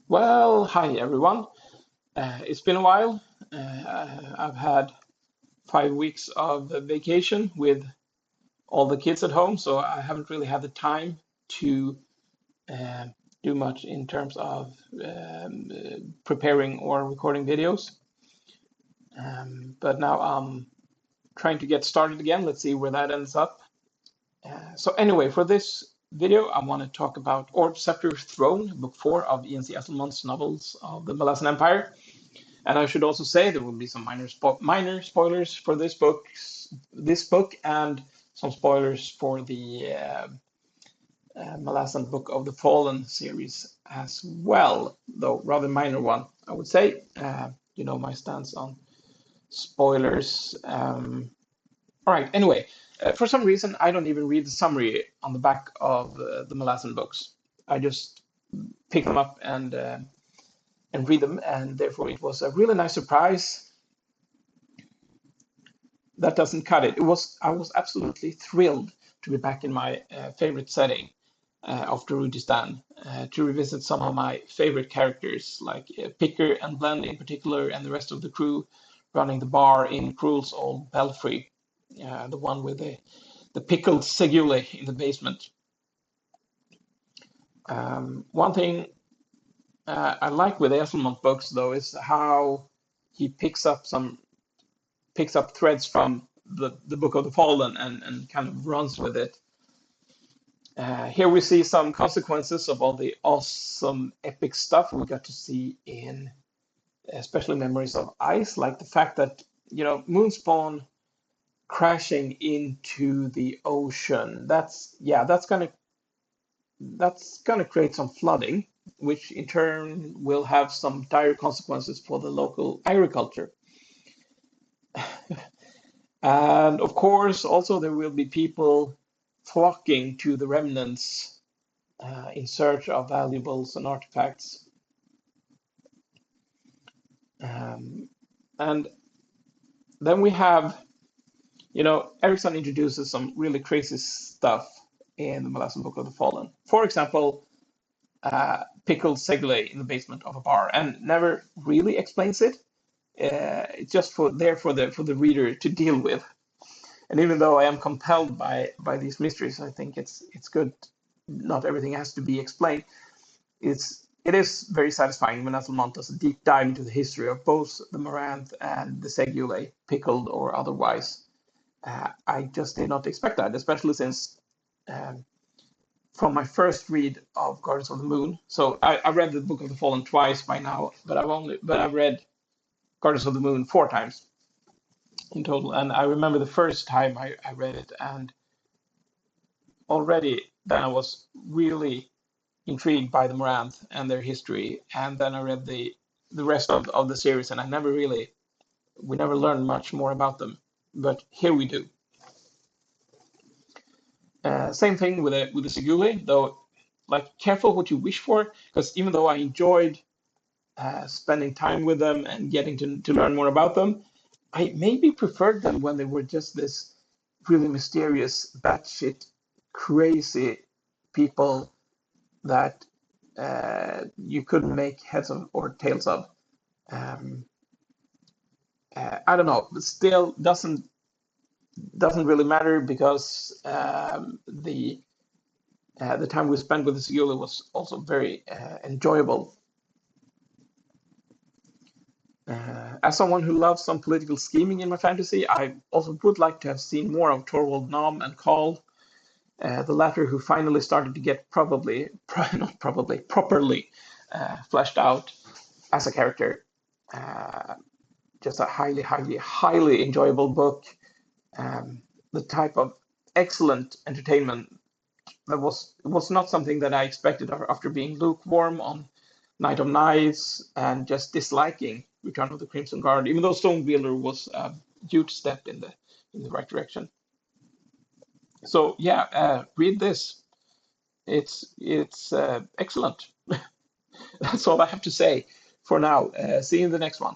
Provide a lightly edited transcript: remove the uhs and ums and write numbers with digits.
Well, hi everyone. It's been a while. I've had 5 weeks of vacation with all the kids at home, so I haven't really had the time to uh, do much in terms of preparing or recording videos. But now I'm trying to get started again. Let's see where that ends up. So anyway, for this video, I want to talk about Orb Sceptre Throne, book 4 of Ian C Esslemont's novels of the Malazan Empire. And I should also say there will be some minor spoilers for this book, and some spoilers for the Malazan Book of the Fallen series as well, though rather minor one, I would say. You know my stance on spoilers. All right. Anyway, for some reason I don't even read the summary on the back of the Malazan books. I just pick them up and read them, and therefore it was a really nice surprise. That doesn't cut it. I was absolutely thrilled to be back in my favorite setting of Darudistan, to revisit some of my favorite characters like Picker and Blend in particular, and the rest of the crew running the bar in Cruel's old belfry, the one with the pickled segule in the basement. One thing I like with the Esslemont books, though, is how he picks up threads from the Book of the Fallen and kind of runs with it. Here we see some consequences of all the awesome epic stuff we got to see in especially Memories of Ice, like the fact that, Moonspawn crashing into the ocean. That's gonna create some flooding, which in turn will have some dire consequences for the local agriculture. And of course, also there will be people flocking to the remnants in search of valuables and artifacts. And then we have, Erickson introduces some really crazy stuff in the Malazan Book of the Fallen. For example, pickled segule in the basement of a bar, and never really explains it. It's just for the reader to deal with. And even though I am compelled by these mysteries, I think it's good. Not everything has to be explained. It is very satisfying when Esslemont does a deep dive into the history of both the Moranth and the Segule, pickled or otherwise. I just did not expect that, especially since from my first read of Guardians of the Moon. So I read the Book of the Fallen twice by now, but I've read Guardians of the Moon 4 times in total. And I remember the first time I read it, and already then I was really intrigued by the Moranth and their history. And then I read the rest of the series, and we never learned much more about them. But here we do. Same thing with the Segule, though. Like, careful what you wish for, because even though I enjoyed spending time with them and getting to learn more about them, I maybe preferred them when they were just this really mysterious, batshit, crazy people that you couldn't make heads of or tails of. Um, I don't know, but still doesn't really matter, because the time we spent with the Segula was also very enjoyable. As someone who loves some political scheming in my fantasy, I also would like to have seen more of Torvald Nom and Call, the latter who finally started to get properly fleshed out as a character. Uh, just a highly enjoyable book. The type of excellent entertainment that was not something that I expected after being lukewarm on Knight of Knives and just disliking Return of the Crimson Guard, even though Stonewielder was a huge step in the right direction. So yeah, read this. It's excellent. That's all I have to say for now. See you in the next one.